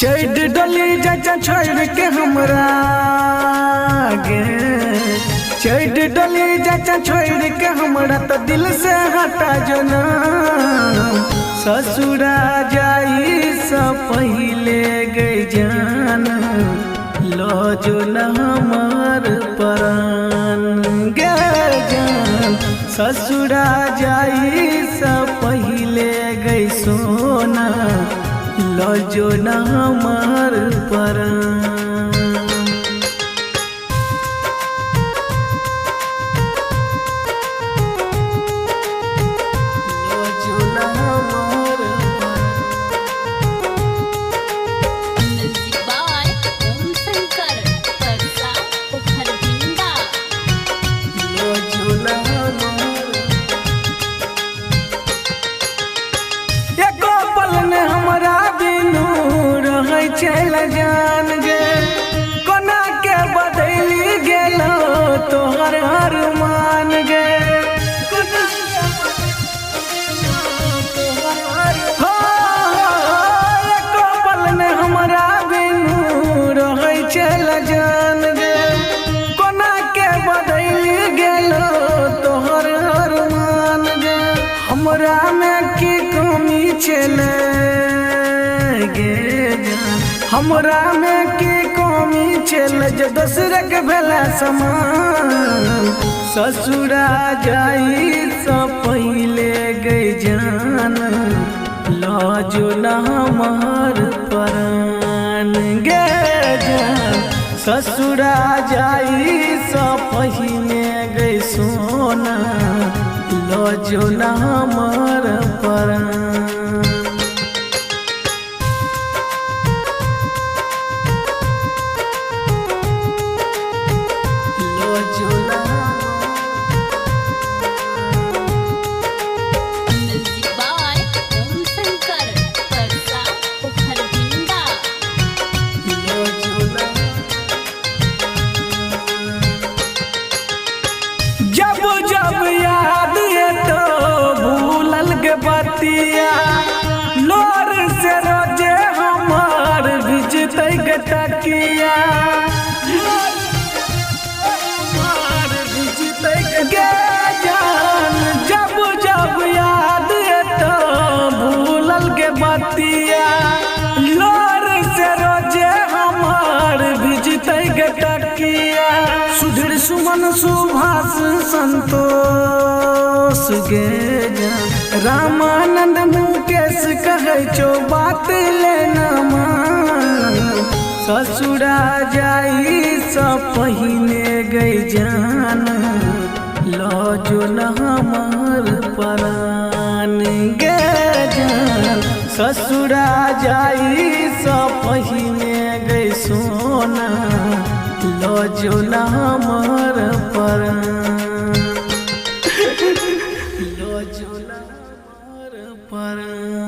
चढ़ डोली जा छोड़ के हमरा गे, चढ़ डोली जा छोड़ के हमरा तो दिल से हटा जना। ससुरा जाई से पहले गई जान, लो जो न हमार प्राण गे जान। ससुरा जाई से पहले गई सोना, लो जो न हमार प्राण। चल जान गे कोना के बदली गेलो तोहर अरमान गे। हो एको पल ने हमरा बिनु रहै चल जान गे, कोना के बदली गेलो तोहर अरमान गे। हमरा में की कमी छले गे जान, हमरा में की कमी छल जो दूसरे के भेला समान। ससुरा जाई से पहले गई जान, लो जो न हमार प्राण गे जान। ससुरा जाई से पहले गई सोना, लो जो न हमार प्राण। जब याद है तो भूलल के बतिया, लोर से रोजे हमार भिजते के तकिया। गे जान जब जब याद है तो भूलल के बतिया, लोर से रोजे हमार भिजते के तकिया। सुधीर सुमन सुभाष संतोष गे जान, रामानंद मुकेश कहे जो बात लेना मान। ससुरा जाई से पहले गई जान, लो जो न हमार प्राण गे जान। ससुरा जाई से पहले गई सोना, लो जो न हमार प्राण। लो जो न हमार प्राण।